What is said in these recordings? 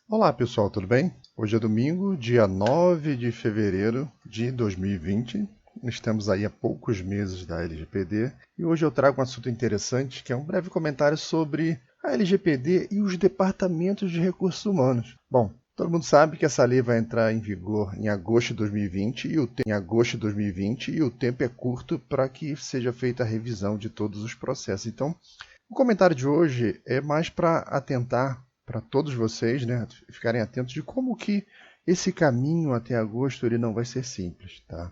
Olá pessoal, tudo bem? Hoje é domingo, dia 9 de fevereiro de 2020. Estamos aí há poucos meses da LGPD e hoje eu trago um assunto interessante que é um breve comentário sobre a LGPD e os departamentos de recursos humanos. Bom, todo mundo sabe que essa lei vai entrar em vigor em agosto de 2020 e o tempo é curto para que seja feita a revisão de todos os processos. Então, o comentário de hoje é mais para atentar para todos vocês, né, ficarem atentos de como que esse caminho até agosto ele não vai ser simples, tá?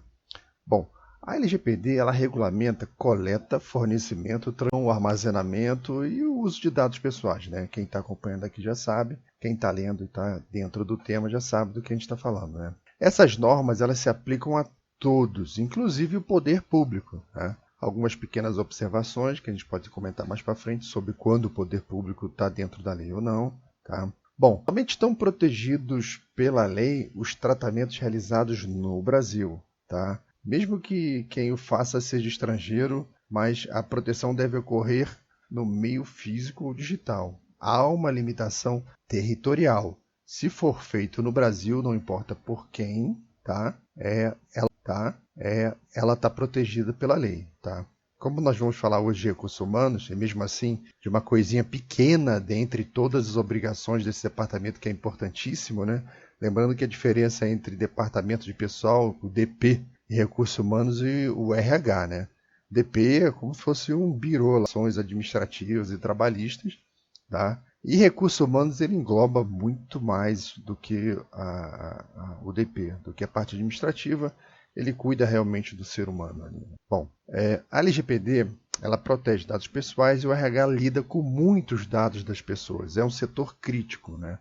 Bom, a LGPD ela regulamenta coleta, fornecimento, o armazenamento e o uso de dados pessoais, né? Quem está acompanhando aqui já sabe, quem está lendo e está dentro do tema já sabe do que a gente está falando, né? Essas normas elas se aplicam a todos, inclusive o poder público, né? Algumas pequenas observações que a gente pode comentar mais para frente sobre quando o poder público está dentro da lei ou não, tá? Bom, somente estão protegidos pela lei os tratamentos realizados no Brasil, tá? Mesmo que quem o faça seja estrangeiro, mas a proteção deve ocorrer no meio físico ou digital. Há uma limitação territorial. Se for feito no Brasil, não importa por quem, tá? Ela está protegida pela lei, tá? Como nós vamos falar hoje de recursos humanos, e mesmo assim de uma coisinha pequena dentre todas as obrigações desse departamento que é importantíssimo, né? Lembrando que a diferença entre departamento de pessoal, o DP, e recursos humanos e o RH, né? DP é como se fosse um birô, ações administrativas e trabalhistas, tá? E recursos humanos ele engloba muito mais do que o DP, do que a parte administrativa. Ele cuida realmente do ser humano ali. Bom, a LGPD ela protege dados pessoais e o RH lida com muitos dados das pessoas. É um setor crítico, né?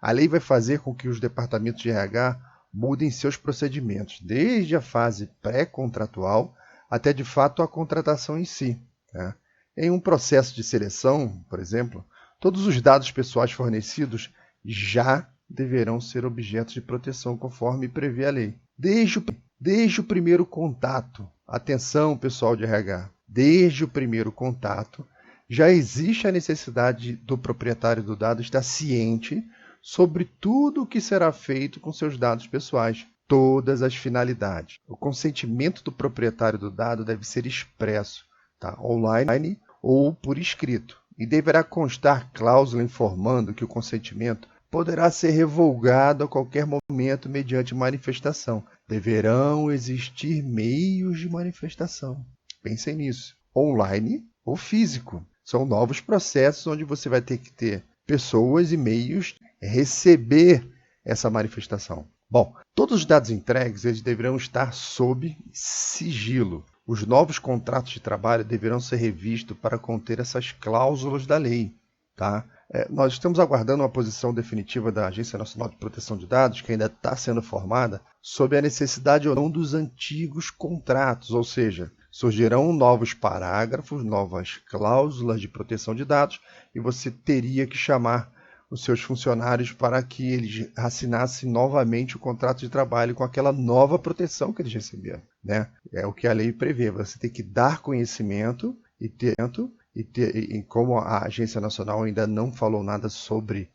A lei vai fazer com que os departamentos de RH mudem seus procedimentos, desde a fase pré-contratual até de fato a contratação em si, né? Em um processo de seleção, por exemplo, todos os dados pessoais fornecidos já deverão ser objetos de proteção conforme prevê a lei. Desde o primeiro contato, atenção pessoal de RH, desde o primeiro contato, já existe a necessidade do proprietário do dado estar ciente sobre tudo o que será feito com seus dados pessoais, todas as finalidades. O consentimento do proprietário do dado deve ser expresso, tá? Online ou por escrito, e deverá constar cláusula informando que o consentimento poderá ser revogado a qualquer momento mediante manifestação. Deverão existir meios de manifestação. Pensem nisso. Online ou físico. São novos processos onde você vai ter que ter pessoas e meios receber essa manifestação. Bom, todos os dados entregues eles deverão estar sob sigilo. Os novos contratos de trabalho deverão ser revistos para conter essas cláusulas da lei, tá? Nós estamos aguardando uma posição definitiva da Agência Nacional de Proteção de Dados, que ainda está sendo formada, sobre a necessidade ou não dos antigos contratos, ou seja, surgirão novos parágrafos, novas cláusulas de proteção de dados, e você teria que chamar os seus funcionários para que eles assinassem novamente o contrato de trabalho com aquela nova proteção que eles receberam, né? É o que a lei prevê, você tem que dar conhecimento e como a Agência Nacional ainda não falou nada sobre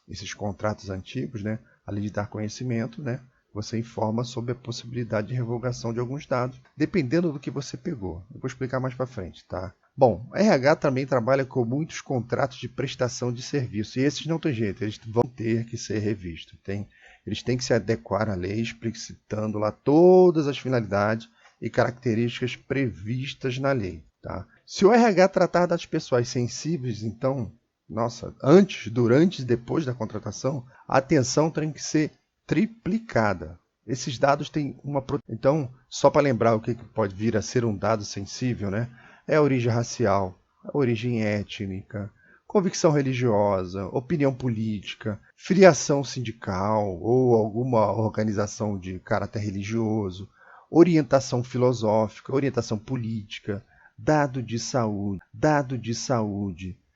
esses contratos antigos, né? Além de dar conhecimento, né? Você informa sobre a possibilidade de revogação de alguns dados, dependendo do que você pegou. Eu vou explicar mais para frente, tá? Bom, a RH também trabalha com muitos contratos de prestação de serviço, e esses não tem jeito, eles vão ter que ser revistos. Eles têm que se adequar à lei, explicitando lá todas as finalidades e características previstas na lei, tá? Se o RH tratar dados pessoais sensíveis, então, antes, durante e depois da contratação, a atenção tem que ser triplicada. Esses dados têm uma... Então, só para lembrar o que pode vir a ser um dado sensível, né? É a origem racial, a origem étnica, convicção religiosa, opinião política, filiação sindical ou alguma organização de caráter religioso, orientação filosófica, orientação política, dado de saúde,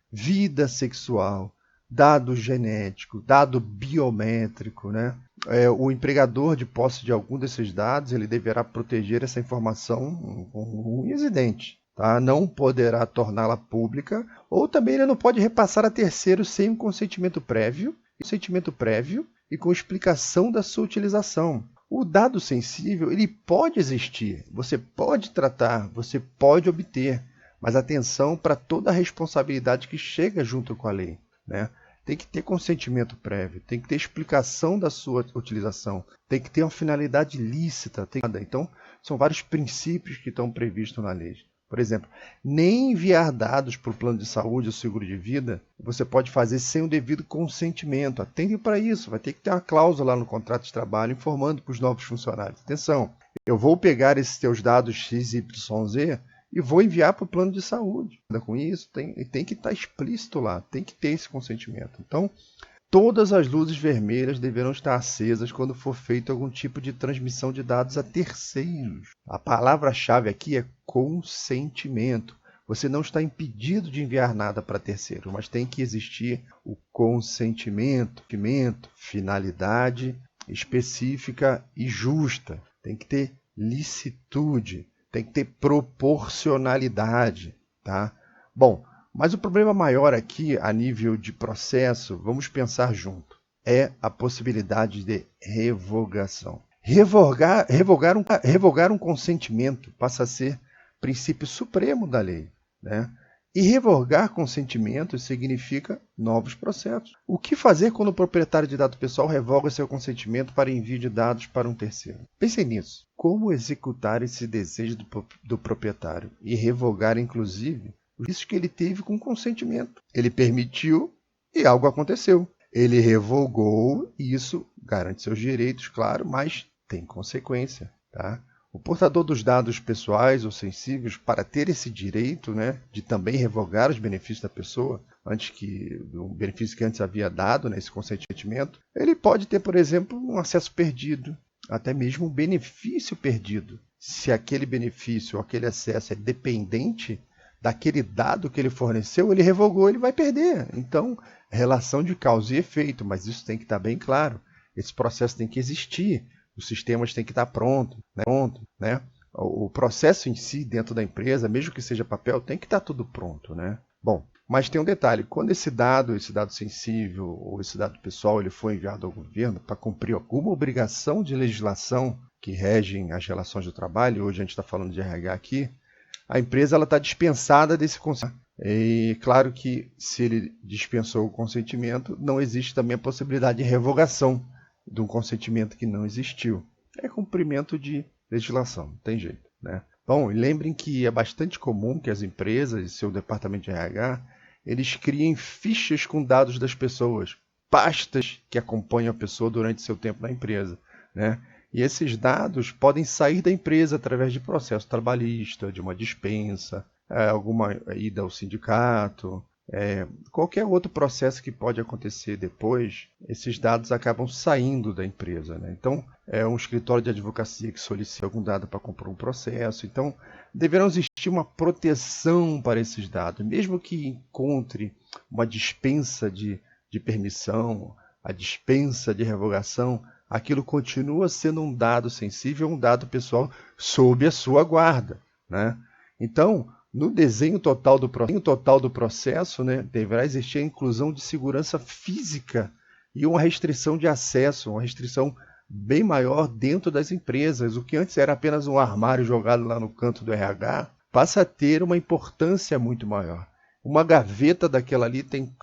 vida sexual, dado genético, dado biométrico, né? O empregador de posse de algum desses dados, ele deverá proteger essa informação com unhas e dentes, tá? Não poderá torná-la pública, ou também ele não pode repassar a terceiros sem um consentimento prévio consentimento prévio e com explicação da sua utilização. O dado sensível, ele pode existir, você pode tratar, você pode obter, mas atenção para toda a responsabilidade que chega junto com a lei, né? Tem que ter consentimento prévio, tem que ter explicação da sua utilização, tem que ter uma finalidade lícita. Então, são vários princípios que estão previstos na lei. Por exemplo, nem enviar dados para o plano de saúde ou seguro de vida você pode fazer sem o devido consentimento. Atende para isso, vai ter que ter uma cláusula lá no contrato de trabalho informando para os novos funcionários. Atenção, eu vou pegar esses teus dados XYZ e vou enviar para o plano de saúde. Com isso, tem que estar explícito lá, tem que ter esse consentimento. Então, todas as luzes vermelhas deverão estar acesas quando for feito algum tipo de transmissão de dados a terceiros. A palavra-chave aqui é consentimento. Você não está impedido de enviar nada para terceiro, mas tem que existir o consentimento, finalidade específica e justa. Tem que ter licitude, tem que ter proporcionalidade, tá? Bom, mas o problema maior aqui, a nível de processo, vamos pensar junto, é a possibilidade de revogação. Revogar um consentimento passa a ser princípio supremo da lei, né? E revogar consentimentos significa novos processos. O que fazer quando o proprietário de dado pessoal revoga seu consentimento para envio de dados para um terceiro? Pensem nisso. Como executar esse desejo do proprietário e revogar, inclusive, isso que ele teve com consentimento? Ele permitiu e algo aconteceu. Ele revogou e isso garante seus direitos, claro, mas tem consequência, tá? O portador dos dados pessoais ou sensíveis, para ter esse direito, né, de também revogar os benefícios da pessoa, o benefício que antes havia dado, né, esse consentimento, ele pode ter, por exemplo, um acesso perdido, até mesmo um benefício perdido. Se aquele benefício ou aquele acesso é dependente daquele dado que ele forneceu, ele revogou, ele vai perder. Então, relação de causa e efeito, mas isso tem que estar bem claro. Esse processo tem que existir. Os sistemas têm que estar prontos, né? O processo em si, dentro da empresa, mesmo que seja papel, tem que estar tudo pronto, né? Bom, mas tem um detalhe. Quando esse dado sensível ou esse dado pessoal ele for enviado ao governo para cumprir alguma obrigação de legislação que regem as relações do trabalho, hoje a gente está falando de RH aqui, a empresa está dispensada desse consentimento. E claro que se ele dispensou o consentimento, não existe também a possibilidade de revogação de um consentimento que não existiu. É cumprimento de legislação, não tem jeito, né? Bom, e lembrem que é bastante comum que as empresas e seu departamento de RH, eles criem fichas com dados das pessoas, pastas que acompanham a pessoa durante seu tempo na empresa, né? E esses dados podem sair da empresa através de processo trabalhista, de uma dispensa, alguma ida ao sindicato, qualquer outro processo que pode acontecer depois, esses dados acabam saindo da empresa, né? Então, é um escritório de advocacia que solicita algum dado para comprar um processo. Então, deverá existir uma proteção para esses dados, mesmo que encontre uma dispensa de permissão, a dispensa de revogação, aquilo continua sendo um dado sensível, um dado pessoal sob a sua guarda, né? Então, no desenho total do processo, né, deverá existir a inclusão de segurança física e uma restrição de acesso, uma restrição bem maior dentro das empresas. O que antes era apenas um armário jogado lá no canto do RH, passa a ter uma importância muito maior. Uma gaveta daquela ali tem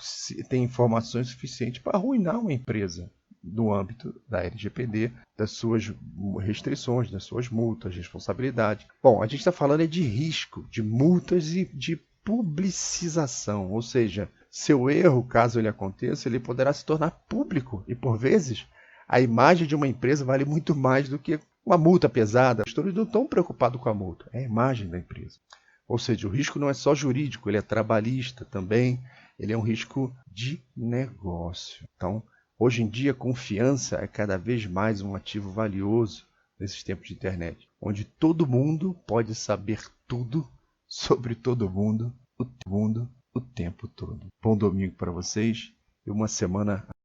informações suficientes para arruinar uma empresa no âmbito da LGPD, das suas restrições, das suas multas, responsabilidade. Bom, a gente está falando de risco, de multas e de publicização, ou seja, seu erro, caso ele aconteça, ele poderá se tornar público e, por vezes, a imagem de uma empresa vale muito mais do que uma multa pesada. Os gestores não estão preocupados com a multa, é a imagem da empresa. Ou seja, o risco não é só jurídico, ele é trabalhista também, ele é um risco de negócio. Então, hoje em dia, confiança é cada vez mais um ativo valioso nesses tempos de internet, onde todo mundo pode saber tudo sobre todo mundo, o tempo todo. Bom domingo para vocês e uma semana